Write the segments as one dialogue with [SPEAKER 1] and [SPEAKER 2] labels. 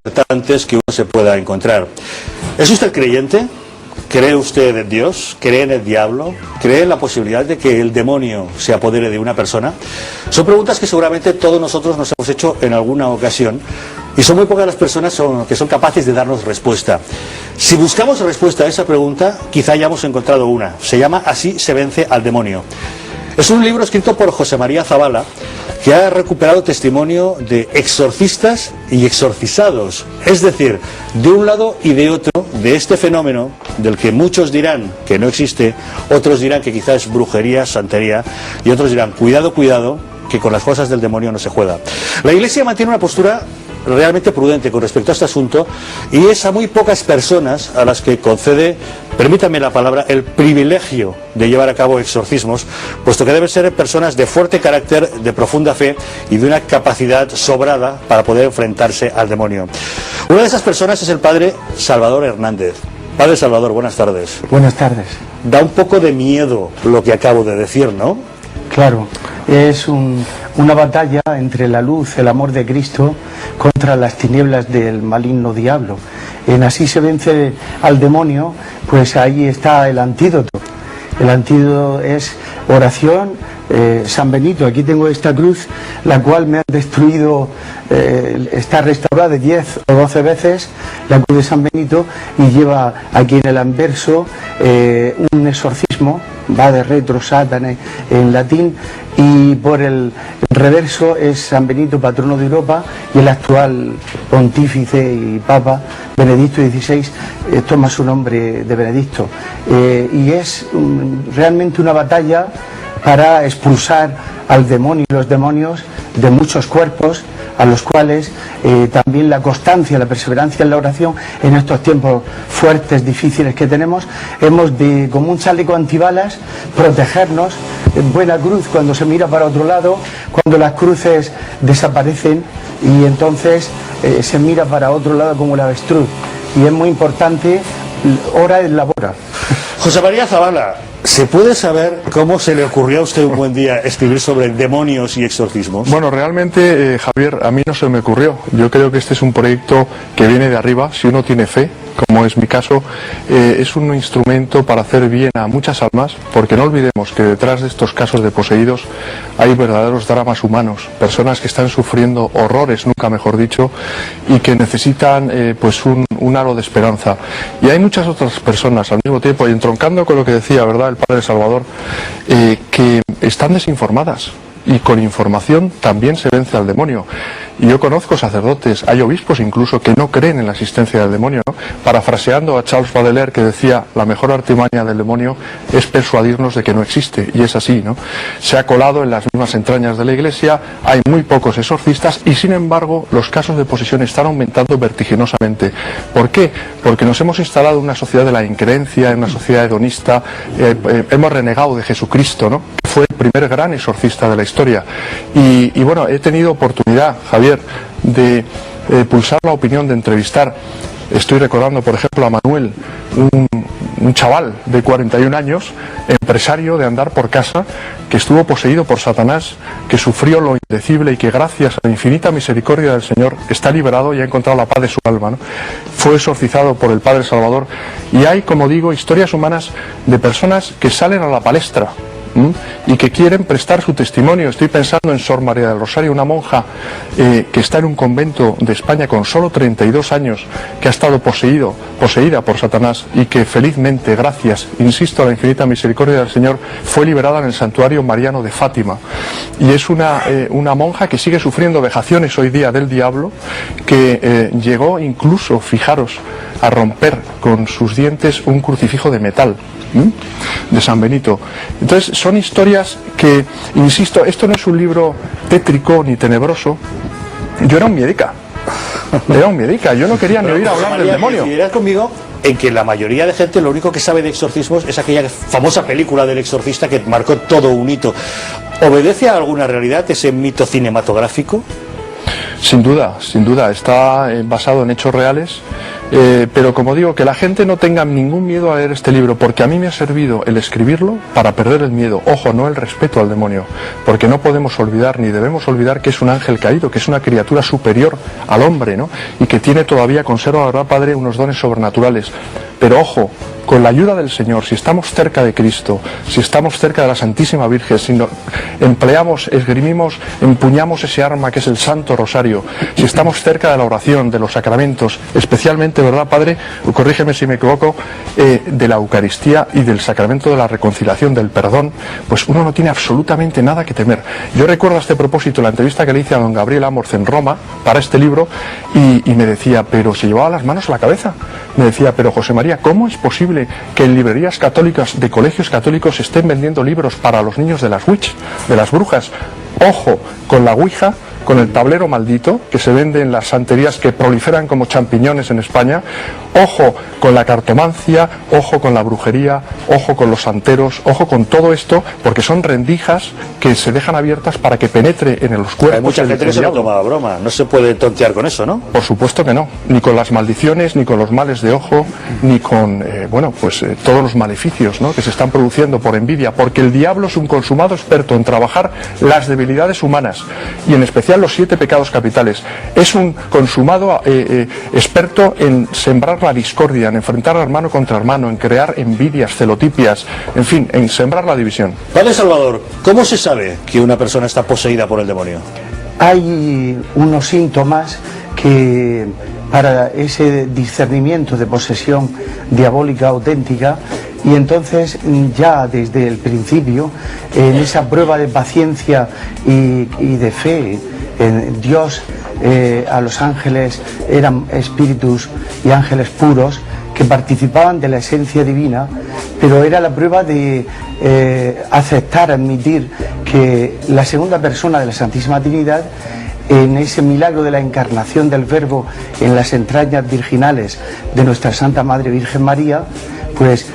[SPEAKER 1] importantes que uno se pueda encontrar. ¿Es usted creyente? ¿Cree usted en Dios? ¿Cree en el diablo? ¿Cree en la posibilidad de que el demonio se apodere de una persona? Son preguntas que seguramente todos nosotros nos hemos hecho en alguna ocasión y son muy pocas las personas que son capaces de darnos respuesta. Si buscamos respuesta a esa pregunta, quizá hayamos encontrado una. Se llama Así se vence al demonio. Es un libro escrito por José María Zavala, que ha recuperado testimonio de exorcistas y exorcizados, es decir, de un lado y de otro de este fenómeno del que muchos dirán que no existe, otros dirán que quizás es brujería, santería, y otros dirán, cuidado, cuidado, que con las cosas del demonio no se juega. La Iglesia mantiene una postura realmente prudente con respecto a este asunto y es a muy pocas personas a las que concede, permítanme la palabra, el privilegio de llevar a cabo exorcismos, puesto que deben ser personas de fuerte carácter, de profunda fe y de una capacidad sobrada para poder enfrentarse al demonio. Una de esas personas es el padre Salvador Hernández. Padre Salvador, buenas tardes.
[SPEAKER 2] Buenas tardes.
[SPEAKER 1] Da un poco de miedo lo que acabo de decir, ¿no?
[SPEAKER 2] Claro, es una batalla entre la luz, el amor de Cristo, contra las tinieblas del maligno diablo. En Así se vence al demonio, pues ahí está el antídoto. El antídoto es oración, San Benito. Aquí tengo esta cruz, la cual me ha destruido, está restaurada 10 o 12 veces, la cruz de San Benito, y lleva aquí en el anverso un exorcismo, va de retro Satane en latín, y por el reverso es San Benito, patrono de Europa, y el actual pontífice y papa Benedicto XVI toma su nombre de Benedicto, y es realmente una batalla para expulsar al demonio y los demonios de muchos cuerpos, a los cuales también la constancia, la perseverancia en la oración en estos tiempos fuertes, difíciles que tenemos, hemos de, como un chaleco antibalas, protegernos. Buena cruz cuando se mira para otro lado, cuando las cruces desaparecen y entonces se mira para otro lado como el avestruz. Y es muy importante, ora es labora.
[SPEAKER 1] José María Zavala, ¿se puede saber cómo se le ocurrió a usted un buen día escribir sobre demonios y exorcismos?
[SPEAKER 3] Bueno, realmente, Javier, a mí no se me ocurrió. Yo creo que este es un proyecto que viene de arriba, si uno tiene fe, como es mi caso, es un instrumento para hacer bien a muchas almas, porque no olvidemos que detrás de estos casos de poseídos hay verdaderos dramas humanos, personas que están sufriendo horrores, nunca mejor dicho, y que necesitan pues un halo de esperanza. Y hay muchas otras personas al mismo tiempo, y entroncando con lo que decía, ¿verdad?, el padre Salvador, que están desinformadas. Y con información también se vence al demonio. Y yo conozco sacerdotes, hay obispos incluso, que no creen en la existencia del demonio, ¿no? Parafraseando a Charles Baudelaire, que decía, la mejor artimaña del demonio es persuadirnos de que no existe. Y es así, ¿no? Se ha colado en las mismas entrañas de la Iglesia, hay muy pocos exorcistas y sin embargo los casos de posesión están aumentando vertiginosamente. ¿Por qué? Porque nos hemos instalado en una sociedad de la increencia, en una sociedad hedonista, hemos renegado de Jesucristo, ¿no?, que fue el primer gran exorcista de la historia. Y bueno, he tenido oportunidad, Javier, de pulsar la opinión, de entrevistar. Estoy recordando, por ejemplo, a Manuel, un chaval de 41 años, empresario de andar por casa, que estuvo poseído por Satanás, que sufrió lo indecible y que gracias a la infinita misericordia del Señor está liberado y ha encontrado la paz de su alma, ¿no? Fue exorcizado por el Padre Salvador. Y hay, como digo, historias humanas de personas que salen a la palestra y que quieren prestar su testimonio. Estoy pensando en Sor María del Rosario, una monja que está en un convento de España con solo 32 años, que ha estado poseída por Satanás y que felizmente, gracias, insisto, a la infinita misericordia del Señor, fue liberada en el santuario mariano de Fátima. Y es una monja que sigue sufriendo vejaciones hoy día del diablo, que llegó incluso, fijaros, a romper con sus dientes un crucifijo de metal de San Benito. Entonces son historias que, insisto, esto no es un libro tétrico ni tenebroso. Yo era un miedica, yo no quería ni oír hablar del demonio.
[SPEAKER 1] Coincidirás conmigo en que la mayoría de gente lo único que sabe de exorcismos es aquella famosa película del exorcista que marcó todo un hito. ¿Obedece a alguna realidad ese mito cinematográfico?
[SPEAKER 3] Sin duda, está basado en hechos reales. Pero como digo, que la gente no tenga ningún miedo a leer este libro, porque a mí me ha servido el escribirlo para perder el miedo. Ojo, no el respeto al demonio, porque no podemos olvidar ni debemos olvidar que es un ángel caído, que es una criatura superior al hombre, ¿no? Y que tiene todavía, conserva, ¿verdad, Padre?, unos dones sobrenaturales. Pero ojo, con la ayuda del Señor, si estamos cerca de Cristo, si estamos cerca de la Santísima Virgen, si empleamos, esgrimimos, empuñamos ese arma que es el Santo Rosario, si estamos cerca de la oración, de los sacramentos, especialmente, ¿verdad, Padre?, corrígeme si me equivoco, de la Eucaristía y del sacramento de la reconciliación, del perdón, pues uno no tiene absolutamente nada que temer. Yo recuerdo a este propósito la entrevista que le hice a don Gabriel Amorz en Roma para este libro y me decía, pero se llevaba las manos a la cabeza. Me decía, pero José María, ¿cómo es posible que en librerías católicas de colegios católicos estén vendiendo libros para los niños de las witch, de las brujas? Ojo con la ouija, con el tablero maldito que se vende en las santerías que proliferan como champiñones en España. Ojo con la cartomancia, ojo con la brujería, ojo con los santeros, ojo con todo esto, porque son rendijas que se dejan abiertas para que penetre en los cuerpos.
[SPEAKER 1] Hay mucha gente que se lo toma a broma, no se puede tontear con eso, ¿no?
[SPEAKER 3] Por supuesto que no, ni con las maldiciones, ni con los males de ojo, ni con, todos los maleficios, ¿no?, que se están produciendo por envidia, porque el diablo es un consumado experto en trabajar las debilidades humanas, y en especial los 7 pecados capitales. Es un consumado experto en sembrar la discordia, en enfrentar hermano contra hermano, en crear envidias, celotipias, en fin, en sembrar la división.
[SPEAKER 1] Padre Salvador, ¿cómo se sabe que una persona está poseída por el demonio?
[SPEAKER 2] Hay unos síntomas que para ese discernimiento de posesión diabólica auténtica, y entonces ya desde el principio, en esa prueba de paciencia y de fe en Dios, a los ángeles eran espíritus y ángeles puros que participaban de la esencia divina, pero era la prueba de aceptar, admitir que la segunda persona de la Santísima Trinidad, en ese milagro de la encarnación del Verbo en las entrañas virginales de nuestra Santa Madre Virgen María, pues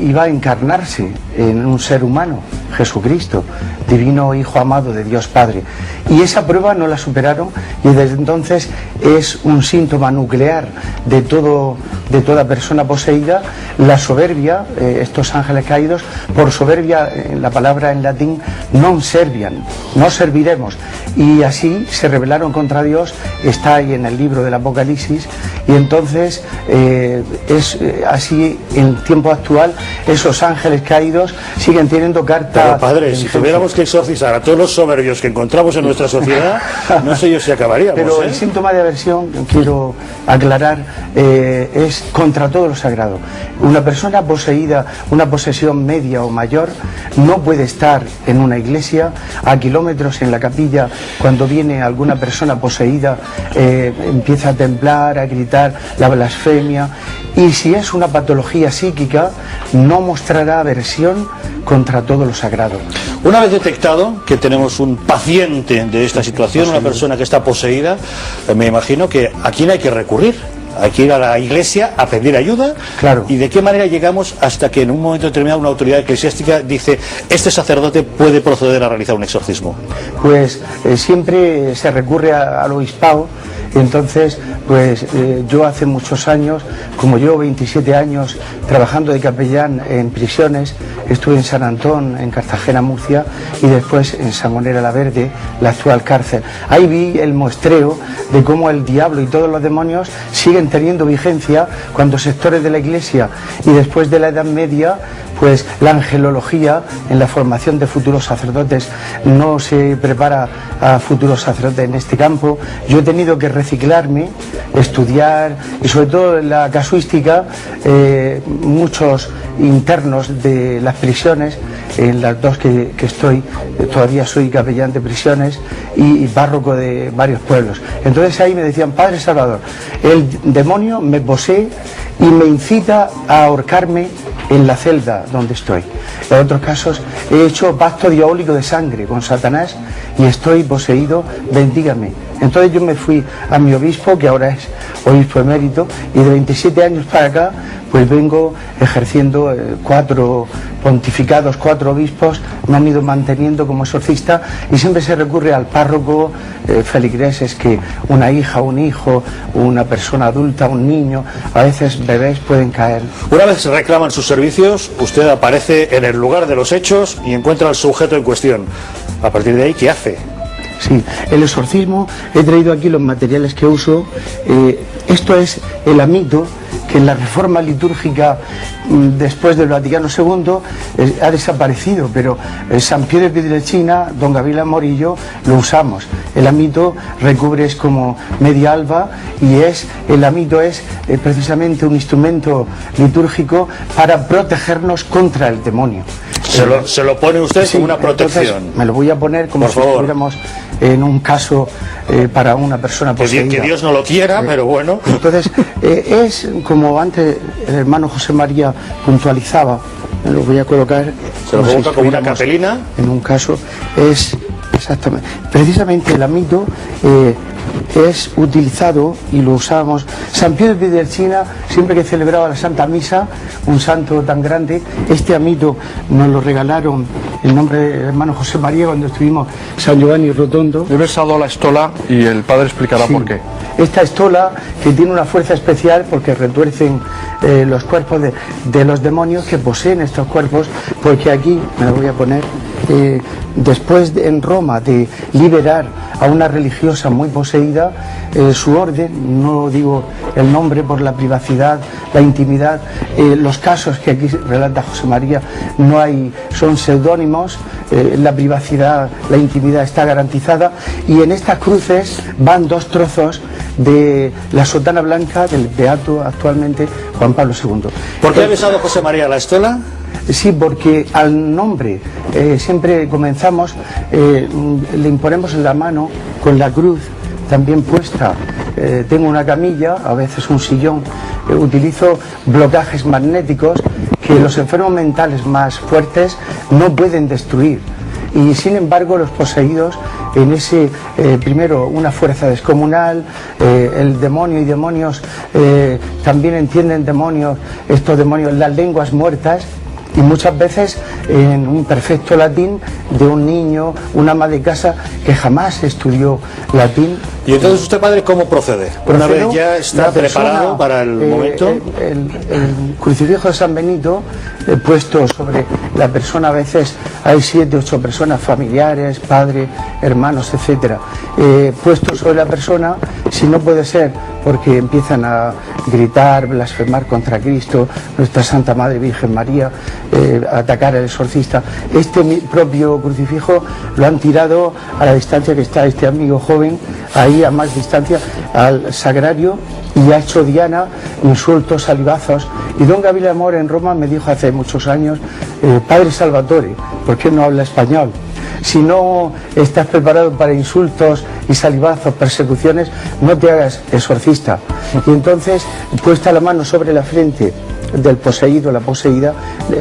[SPEAKER 2] iba a encarnarse en un ser humano, Jesucristo, divino Hijo amado de Dios Padre. Y esa prueba no la superaron, y desde entonces es un síntoma nuclear de toda persona poseída, la soberbia. Estos ángeles caídos, por soberbia, la palabra en latín, non serviam, no serviremos, y así se rebelaron contra Dios. Está ahí en el libro del Apocalipsis, y entonces es así en el tiempo actual. Esos ángeles caídos siguen teniendo carta.
[SPEAKER 1] Pero, padre, si tuviéramos que exorcizar a todos los soberbios que encontramos en nuestra sociedad, no sé yo si acabaríamos.
[SPEAKER 2] Pero el síntoma de aversión, quiero aclarar, es contra todo lo sagrado. Una persona poseída, una posesión media o mayor, no puede estar en una iglesia a kilómetros en la capilla. Cuando viene alguna persona poseída, empieza a temblar, a gritar la blasfemia, y si es una patología psíquica, no mostrará aversión contra todo lo sagrado.
[SPEAKER 1] Una vez detectado que tenemos un paciente de esta situación, una persona que está poseída, me imagino que a quién hay que recurrir. Hay que ir a la iglesia a pedir ayuda.
[SPEAKER 2] Claro.
[SPEAKER 1] ¿Y de qué manera llegamos hasta que en un momento determinado una autoridad eclesiástica dice, este sacerdote puede proceder a realizar un exorcismo?
[SPEAKER 2] Pues siempre se recurre al obispado. Entonces, pues yo hace muchos años, como llevo 27 años trabajando de capellán en prisiones, estuve en San Antón, en Cartagena, Murcia, y después en Sangonera la Verde, la actual cárcel. Ahí vi el muestreo de cómo el diablo y todos los demonios siguen teniendo vigencia cuando sectores de la Iglesia y después de la Edad Media, pues la angelología en la formación de futuros sacerdotes no se prepara a futuros sacerdotes en este campo. Yo he tenido que reciclarme, estudiar, y sobre todo en la casuística, muchos internos de las prisiones, en las dos que estoy, todavía soy capellán de prisiones y párroco de varios pueblos. Entonces ahí me decían, Padre Salvador, el demonio me posee y me incita a ahorcarme en la celda donde estoy. En otros casos he hecho pacto diabólico de sangre con Satanás y estoy poseído, bendígame. Entonces yo me fui a mi obispo, que ahora es obispo emérito, y de 27 años para acá pues vengo ejerciendo 4 pontificados, 4 obispos, me han ido manteniendo como exorcista, y siempre se recurre al párroco, feligreses, que una hija, un hijo, una persona adulta, un niño, a veces bebés pueden caer.
[SPEAKER 1] Una vez se reclaman sus servicios, usted aparece en el lugar de los hechos y encuentra al sujeto en cuestión. A partir de ahí, ¿qué hace?
[SPEAKER 2] Sí, el exorcismo, he traído aquí los materiales que uso. Esto es el amito, que en la reforma litúrgica después del Vaticano II ha desaparecido, pero San Pío de Pietrelcina, don Gabriel Amor y yo lo usamos. El amito recubre, es como media alba, y el amito es precisamente un instrumento litúrgico para protegernos contra el demonio.
[SPEAKER 1] Se lo pone usted, sí, como una protección.
[SPEAKER 2] Entonces, me lo voy a poner como si estuviéramos en un caso para una persona poseída.
[SPEAKER 1] Que Dios no lo quiera, pero bueno.
[SPEAKER 2] Entonces, es como antes el hermano José María puntualizaba, me lo voy a colocar.
[SPEAKER 1] Se lo coloca como una capelina.
[SPEAKER 2] En un caso, es exactamente. Precisamente el amito es utilizado, y lo usamos. San Pío de Pietrelcina, siempre que celebraba la Santa Misa, un santo tan grande, este amito nos lo regalaron en nombre del hermano José María cuando estuvimos San Giovanni Rotondo.
[SPEAKER 3] He besado la estola y el padre explicará por qué.
[SPEAKER 2] Esta estola, que tiene una fuerza especial porque retuercen los cuerpos de los demonios que poseen estos cuerpos, porque aquí, me lo voy a poner, después en Roma de liberar a una religiosa muy poseída, su orden, no digo el nombre por la privacidad, la intimidad, los casos que aquí relata José María no hay, son seudónimos, la privacidad, la intimidad está garantizada, y en estas cruces van 2 trozos de la sotana blanca del beato actualmente Juan Pablo II.
[SPEAKER 1] ¿Por qué ha besado José María la estola?
[SPEAKER 2] Sí, porque al nombre siempre comenzamos, le imponemos en la mano con la cruz también puesta. Tengo una camilla, a veces un sillón, utilizo blocajes magnéticos que los enfermos mentales más fuertes no pueden destruir. Y sin embargo los poseídos, en ese primero una fuerza descomunal, el demonio y demonios también entienden demonios, estos demonios, las lenguas muertas, y muchas veces en un perfecto latín de un niño, una ama de casa que jamás estudió latín.
[SPEAKER 1] ¿Y entonces usted, padre, cómo procede? Una vez ya está preparado para el momento.
[SPEAKER 2] El crucifijo de San Benito, puesto sobre la persona, a veces hay 7 u 8 personas, familiares, padres, hermanos, etcétera, puesto sobre la persona, si no puede ser porque empiezan a gritar, blasfemar contra Cristo, nuestra Santa Madre Virgen María, atacar al exorcista. Este propio crucifijo lo han tirado a la distancia que está este amigo joven, ahí a más distancia, al sagrario, y ha hecho diana, insultos, salivazos. Y don Gabriel Amor en Roma me dijo hace muchos años, Padre Salvatore, ¿por qué no habla español? Si no estás preparado para insultos y salivazos, persecuciones, no te hagas exorcista. Y entonces, puesta la mano sobre la frente del poseído, la poseída,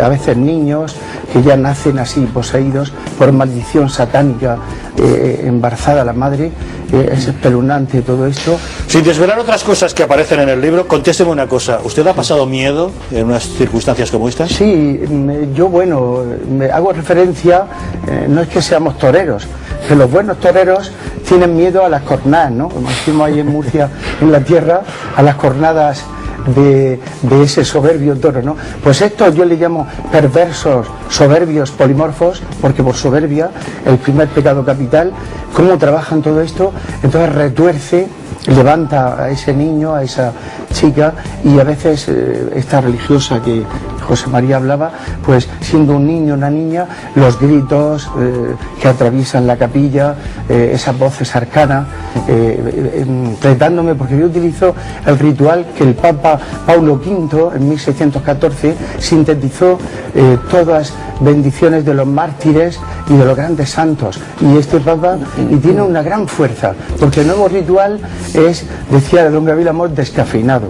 [SPEAKER 2] a veces niños que ya nacen así poseídos por maldición satánica, embarazada la madre, es espeluznante todo esto.
[SPEAKER 1] Sin desvelar otras cosas que aparecen en el libro, contésteme una cosa, ¿usted ha pasado miedo en unas circunstancias como estas?
[SPEAKER 2] Sí, yo bueno, me hago referencia, no es que seamos toreros, que los buenos toreros tienen miedo a las cornadas, ¿no? Como decimos ahí en Murcia, en la tierra, a las cornadas de ese soberbio toro, ¿no? Pues esto yo le llamo perversos, soberbios, polimorfos, porque por soberbia, el primer pecado capital, cómo trabajan todo esto, entonces retuerce, levanta a ese niño, a esa chica, y a veces esta religiosa que José María hablaba, pues siendo un niño, una niña, los gritos que atraviesan la capilla, esas voces arcanas, retándome, porque yo utilizo el ritual que el Papa Paulo V en 1614 sintetizó, todas bendiciones de los mártires y de los grandes santos, y este Papa y tiene una gran fuerza, porque el nuevo ritual es, decía don Gabriel Amor, descafeinado.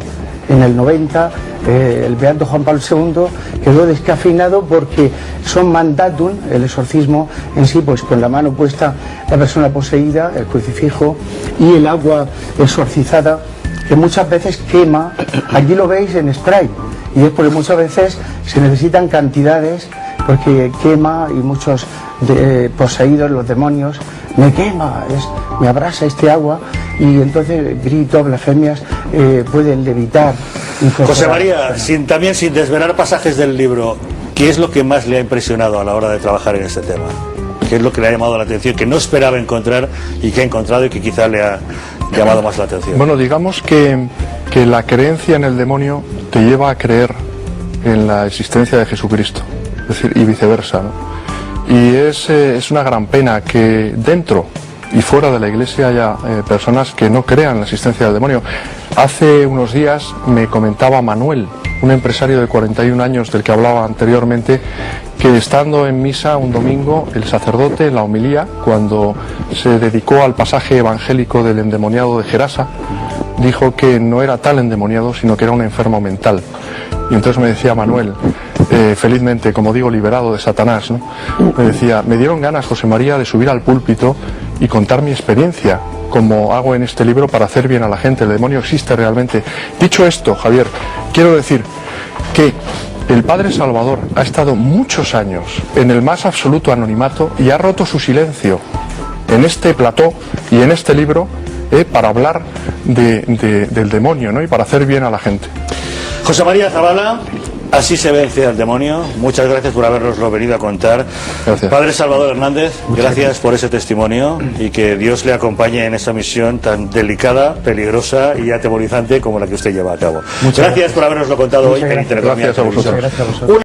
[SPEAKER 2] En el 90 el beato Juan Pablo II quedó descafeinado porque son mandatum, el exorcismo en sí, pues con la mano puesta la persona poseída, el crucifijo y el agua exorcizada, que muchas veces quema. Aquí lo veis en spray, y es porque muchas veces se necesitan cantidades, porque quema, y muchos poseídos, los demonios, me quema, me abrasa este agua, y entonces gritos, blasfemias pueden levitar.
[SPEAKER 1] José María, también sin desvelar pasajes del libro, ¿qué es lo que más le ha impresionado a la hora de trabajar en este tema? ¿Qué es lo que le ha llamado la atención, que no esperaba encontrar y que ha encontrado y que quizá le ha llamado más la atención?
[SPEAKER 3] Bueno, digamos que la creencia en el demonio te lleva a creer en la existencia de Jesucristo, es decir, y viceversa, ¿no? Y es una gran pena que dentro y fuera de la iglesia haya personas que no crean en la existencia del demonio. Hace unos días me comentaba Manuel, un empresario de 41 años del que hablaba anteriormente, que estando en misa un domingo, el sacerdote en la homilía, cuando se dedicó al pasaje evangélico del endemoniado de Gerasa, dijo que no era tal endemoniado, sino que era un enfermo mental. Y entonces me decía Manuel, felizmente, como digo, liberado de Satanás, ¿no? Me decía, me dieron ganas, José María, de subir al púlpito y contar mi experiencia, como hago en este libro, para hacer bien a la gente. El demonio existe realmente. Dicho esto, Javier, quiero decir que el Padre Salvador ha estado muchos años en el más absoluto anonimato y ha roto su silencio en este plató y en este libro para hablar del demonio, ¿no? Y para hacer bien a la gente.
[SPEAKER 1] José María Zabala, así se vence al demonio. Muchas gracias por habernoslo venido a contar.
[SPEAKER 3] Gracias.
[SPEAKER 1] Padre Salvador Hernández, gracias por ese testimonio y que Dios le acompañe en esa misión tan delicada, peligrosa y atemorizante como la que usted lleva a cabo. Gracias por habernoslo contado hoy en Intereconomía.
[SPEAKER 3] Gracias a vosotros.